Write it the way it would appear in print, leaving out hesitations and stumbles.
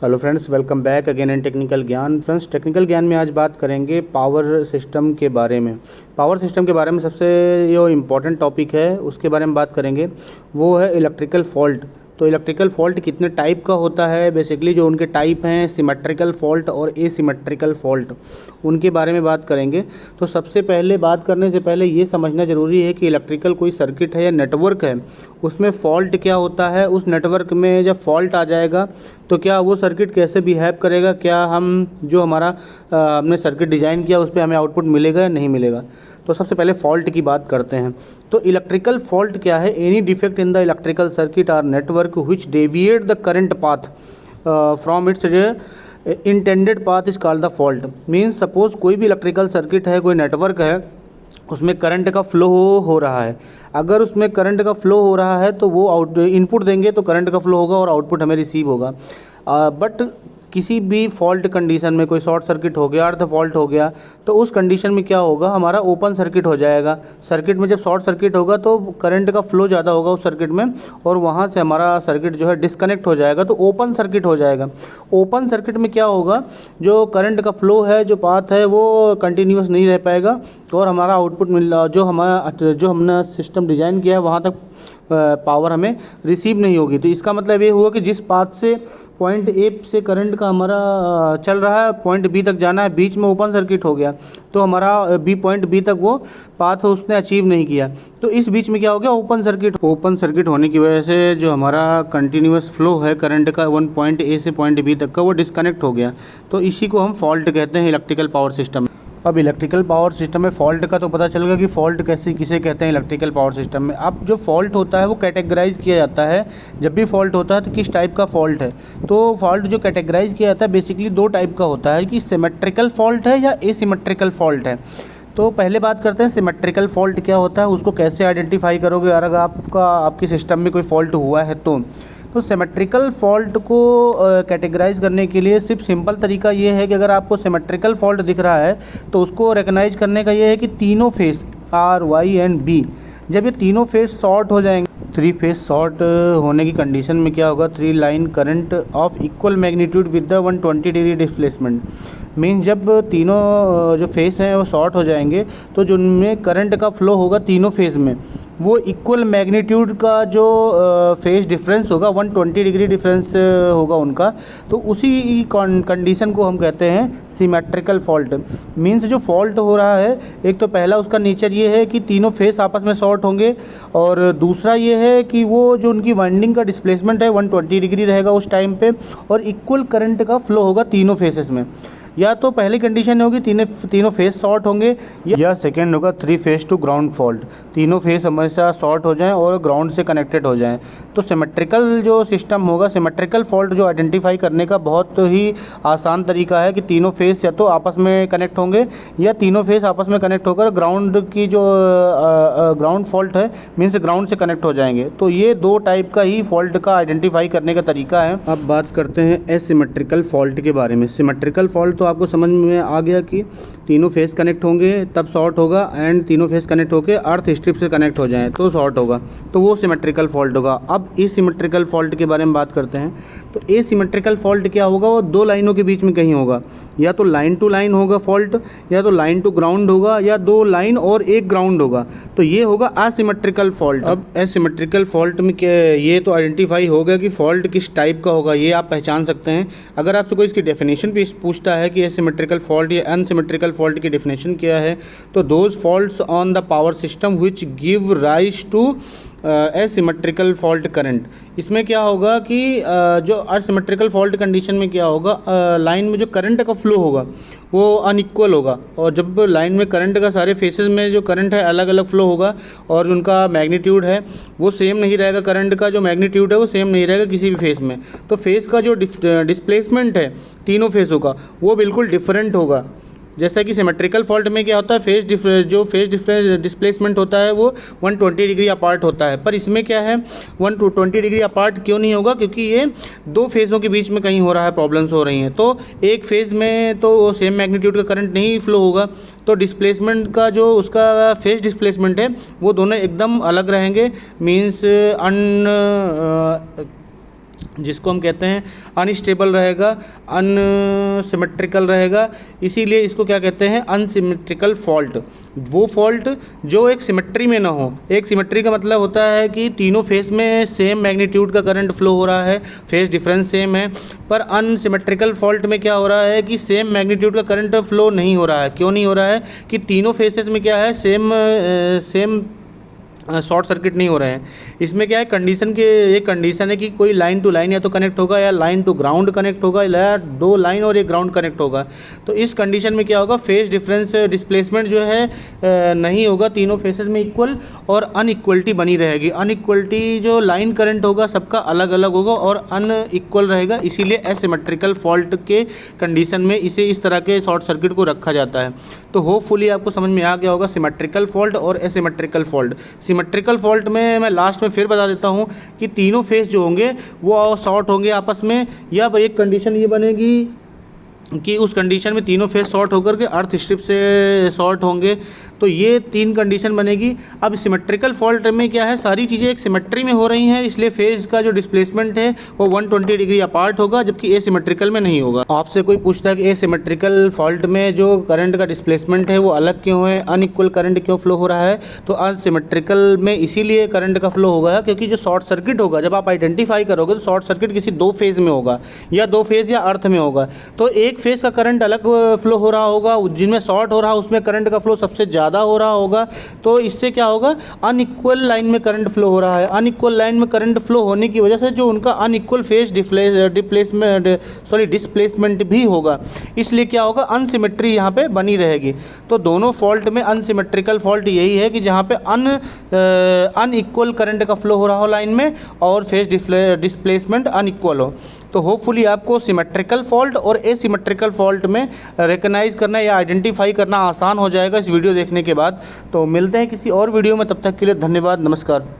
Hello friends, welcome back again in technical ज्ञान। Friends, technical ज्ञान में आज बात करेंगे पावर सिस्टम के बारे में। पावर सिस्टम के बारे में सबसे जो इम्पोर्टेंट टॉपिक है उसके बारे में बात करेंगे, वो है इलेक्ट्रिकल फॉल्ट। तो इलेक्ट्रिकल फॉल्ट कितने टाइप का होता है, बेसिकली जो उनके टाइप हैं सिमेट्रिकल फॉल्ट और एसिमेट्रिकल फॉल्ट, उनके बारे में बात करेंगे। तो सबसे पहले बात करने से पहले ये समझना ज़रूरी है कि इलेक्ट्रिकल कोई सर्किट है या नेटवर्क है, उसमें फॉल्ट क्या होता है। उस नेटवर्क में जब फॉल्ट आ जाएगा तो क्या वो सर्किट कैसे बिहेव करेगा, क्या हम जो हमारा हमने सर्किट डिज़ाइन किया उस पर हमें आउटपुट मिलेगा या नहीं मिलेगा। तो सबसे पहले फॉल्ट की बात करते हैं। तो इलेक्ट्रिकल फॉल्ट क्या है? Any defect in the electrical circuit और network which deviate the current path from its intended path is called the fault. Means suppose कोई भी इलेक्ट्रिकल सर्किट है, कोई नेटवर्क है, उसमें करंट का फ्लो हो रहा है। अगर उसमें करंट का फ्लो हो रहा है तो वो इनपुट देंगे तो करंट का फ्लो होगा और आउटपुट हमें रिसीव होगा। बट किसी भी फॉल्ट कंडीशन में, कोई शॉर्ट सर्किट हो गया, अर्थ फॉल्ट हो गया, तो उस कंडीशन में क्या होगा, हमारा ओपन सर्किट हो जाएगा। सर्किट में जब शॉर्ट सर्किट होगा तो करंट का फ्लो ज़्यादा होगा उस सर्किट में और वहाँ से हमारा सर्किट जो है डिस्कनेक्ट हो जाएगा, तो ओपन सर्किट हो जाएगा। ओपन सर्किट में क्या होगा, जो करंट का फ्लो है, जो पाथ है, वो कंटिन्यूस नहीं रह पाएगा और हमारा आउटपुट जो हमने सिस्टम डिज़ाइन किया है वहाँ तक पावर हमें रिसीव नहीं होगी। तो इसका मतलब ये हुआ कि जिस पाथ से पॉइंट ए से करंट का हमारा चल रहा है, पॉइंट बी तक जाना है, बीच में ओपन सर्किट हो गया तो हमारा पॉइंट बी तक वो पाथ उसने अचीव नहीं किया, तो इस बीच में क्या हो गया, ओपन सर्किट होने की वजह से जो हमारा कंटिन्यूस फ्लो है करंट का वन पॉइंट ए से पॉइंट बी तक का, वो डिस्कनेक्ट हो गया। तो इसी को हम फॉल्ट कहते हैं इलेक्ट्रिकल पावर सिस्टम। अब इलेक्ट्रिकल पावर सिस्टम में फॉल्ट का तो पता चल गया कि फॉल्ट किसे कहते हैं इलेक्ट्रिकल पावर सिस्टम में। अब जो फॉल्ट होता है वो कैटेगराइज किया जाता है। जब भी फॉल्ट होता है तो किस टाइप का फॉल्ट है, तो फॉल्ट जो कैटेगराइज किया जाता है बेसिकली दो टाइप का होता है कि सिमेट्रिकल फॉल्ट है या एसिमेट्रिकल फॉल्ट है। तो पहले बात करते हैं सिमेट्रिकल फॉल्ट क्या होता है, उसको कैसे आइडेंटिफाई करोगे अगर आपकी सिस्टम में कोई फॉल्ट हुआ है तो सिमेट्रिकल फॉल्ट को कैटेगराइज करने के लिए सिर्फ सिंपल तरीका ये है कि अगर आपको सिमेट्रिकल फॉल्ट दिख रहा है तो उसको रिकग्नाइज करने का ये है कि तीनों phase R Y and B, जब ये तीनों फेस शॉर्ट हो जाएंगे, थ्री फेस शॉर्ट होने की कंडीशन में क्या होगा, three line current of equal magnitude with the 120 degree displacement. Mean जब तीनों जो फेस हैं वो शॉर्ट हो जाएंगे तो जो उनमें करंट का फ्लो होगा तीनों फेस में, वो इक्वल मैग्नीट्यूड का जो फेस डिफरेंस होगा 120 डिग्री डिफरेंस होगा उनका, तो उसी कंडीशन को हम कहते हैं सिमेट्रिकल फॉल्ट। मीन्स जो फॉल्ट हो रहा है, एक तो पहला उसका नेचर ये है कि तीनों फेस आपस में शॉर्ट होंगे और दूसरा ये है कि वो जो उनकी वाइंडिंग का डिस्प्लेसमेंट है 120 डिग्री रहेगा उस टाइम पे और इक्वल करंट का फ्लो होगा तीनों फेसेस में। या तो पहली कंडीशन होगी तीनों फेस शॉर्ट होंगे, या सेकेंड होगा three phase to ground fault, तीनों फेस हमेशा शॉर्ट हो जाएं और ग्राउंड से कनेक्टेड हो जाएं। तो सिमेट्रिकल जो सिस्टम होगा, सिमेट्रिकल फॉल्ट जो आइडेंटिफाई करने का बहुत ही आसान तरीका है कि तीनों फेस या तो आपस में कनेक्ट होंगे या तीनों फेस आपस में कनेक्ट होकर ग्राउंड की जो ग्राउंड फॉल्ट है मीन्स ग्राउंड से कनेक्ट हो जाएंगे। तो ये दो टाइप का ही फॉल्ट का आइडेंटिफाई करने का तरीका है। अब बात करते हैं एसिमेट्रिकल फॉल्ट के बारे में। सिमेट्रिकल फॉल्ट तो आपको समझ में आ गया कि तीनों फेस कनेक्ट होंगे तब शॉर्ट होगा, एंड तीनों फेस कनेक्ट होकर अर्थ स्ट्रिप से कनेक्ट हो जाएं तो शॉर्ट होगा, तो वो सिमेट्रिकल फॉल्ट होगा। अब एसिमेट्रिकल फॉल्ट के बारे में बात करते हैं। तो एसिमेट्रिकल फॉल्ट क्या होगा, वो दो लाइनों के बीच में कहीं होगा, या तो लाइन टू लाइन होगा फॉल्ट, या तो लाइन टू ग्राउंड होगा, या दो लाइन और एक ग्राउंड होगा, तो ये होगा असिमेट्रिकल फॉल्ट। अब एसिमेट्रिकल फॉल्ट में क्या, ये तो आइडेंटिफाई हो गया कि फॉल्ट किस टाइप का होगा, ये आप पहचान सकते हैं। अगर आपसे कोई इसकी डेफिनेशन भी पूछता है कि एसिमेट्रिकल फॉल्ट या अनसिमेट्रिकल फॉल्ट की डेफिनेशन क्या है, तो those faults on the power system which give rise to asymmetrical fault current. इसमें क्या होगा कि जो असिमेट्रिकल फॉल्ट कंडीशन में क्या होगा, लाइन में जो करंट का फ्लो होगा वो अनइक्वल होगा, और जब लाइन में करंट का सारे फेसेस में जो करंट है अलग अलग फ्लो होगा और उनका मैग्नीट्यूड है वो सेम नहीं रहेगा, करंट का जो मैग्नीट्यूड है वो सेम नहीं रहेगा किसी भी फेस में, तो फेस का जो डिस्प्लेसमेंट है तीनों फेसों का वो बिल्कुल डिफरेंट होगा। जैसा कि सिमेट्रिकल फॉल्ट में क्या होता है, फेस डिस्प्लेसमेंट होता है वो 120 डिग्री अपार्ट होता है, पर इसमें क्या है 120 डिग्री अपार्ट क्यों नहीं होगा, क्योंकि ये दो फेज़ों के बीच में कहीं हो रहा है, प्रॉब्लम्स हो रही हैं। तो एक फेज़ में तो सेम मैग्नीट्यूड का करंट नहीं फ्लो होगा, तो डिस्प्लेसमेंट का जो उसका फेस डिस्प्लेसमेंट है वो दोनों एकदम अलग रहेंगे, मीन्स जिसको हम कहते हैं अनस्टेबल रहेगा, अनसिमेट्रिकल रहेगा, इसीलिए इसको क्या कहते हैं, अनसिमेट्रिकल फॉल्ट। वो फॉल्ट जो एक सिमेट्री में ना हो। एक सिमेट्री का मतलब होता है कि तीनों फेस में सेम मैग्नीट्यूड का करंट फ्लो हो रहा है, फेस डिफरेंस सेम है। पर अनसिमेट्रिकल फॉल्ट में क्या हो रहा है कि सेम मैग्नीट्यूड का करंट फ्लो नहीं हो रहा है। क्यों नहीं हो रहा है कि तीनों फेसेस में क्या है, सेम शॉर्ट सर्किट नहीं हो रहे हैं। इसमें क्या है, कंडीशन के एक कंडीशन है कि कोई लाइन टू लाइन या तो कनेक्ट होगा या लाइन टू ग्राउंड कनेक्ट होगा या दो लाइन और एक ग्राउंड कनेक्ट होगा। तो इस कंडीशन में क्या होगा, फेस डिफरेंस डिस्प्लेसमेंट जो है नहीं होगा तीनों फेसेस में इक्वल, और अनइक्वलिटी बनी रहेगी। अनइक्वलिटी जो लाइन करंट होगा सबका अलग अलग होगा और अनइक्वल रहेगा, इसीलिए एसिमेट्रिकल फॉल्ट के कंडीशन में इसे इस तरह के शॉर्ट सर्किट को रखा जाता है। तो होपफुली आपको समझ में आ गया होगा सिमेट्रिकल फॉल्ट और एसिमेट्रिकल फॉल्ट। सिमेट्रिकल फॉल्ट में मैं लास्ट में फिर बता देता हूँ कि तीनों फेस जो होंगे वो शॉर्ट होंगे आपस में, या एक कंडीशन ये बनेगी कि उस कंडीशन में तीनों फेस शॉर्ट होकर के अर्थ स्ट्रिप से शॉर्ट होंगे। तो ये तीन कंडीशन बनेगी। अब सिमेट्रिकल फॉल्ट में क्या है, सारी चीज़ें एक सिमेट्री में हो रही हैं, इसलिए फेज का जो डिस्प्लेसमेंट है वो 120 डिग्री अपार्ट होगा, जबकि एसिमेट्रिकल में नहीं होगा। आपसे कोई पूछता है कि एसिमेट्रिकल फॉल्ट में जो करंट का डिस्प्लेसमेंट है वो अलग क्यों है, अनइक्वल करंट क्यों फ्लो हो रहा है, तो अनसिमेट्रिकल में इसीलिए करंट का फ्लो होगा क्योंकि जो शॉर्ट सर्किट होगा, जब आप आइडेंटिफाई करोगे तो शॉर्ट सर्किट किसी दो फेज में होगा या दो फेज या अर्थ में होगा। तो एक फेज का करंट अलग फ्लो हो रहा होगा, जिनमें शॉर्ट हो रहा है उसमें करंट का फ्लो सबसे ज़्यादा हो रहा होगा। तो इससे क्या होगा, अनइक्वल लाइन में करंट फ्लो हो रहा है। अनइक्वल लाइन में करंट फ्लो होने की वजह से जो उनका अनइक्वल फेज डिस्प्लेसमेंट भी होगा, इसलिए क्या होगा, अनसिमेट्री यहाँ पे बनी रहेगी। तो दोनों फॉल्ट में अनसिमेट्रिकल फॉल्ट यही है कि जहाँ पे अनइक्वल करंट का फ्लो हो रहा हो लाइन में और फेज डिस्प्लेसमेंट अनइक्वल हो। तो होपफुली आपको सिमेट्रिकल फॉल्ट और एसिमेट्रिकल फॉल्ट में रिकग्नाइज करना या आइडेंटिफाई करना आसान हो जाएगा इस वीडियो देखने के बाद। तो मिलते हैं किसी और वीडियो में, तब तक के लिए धन्यवाद, नमस्कार।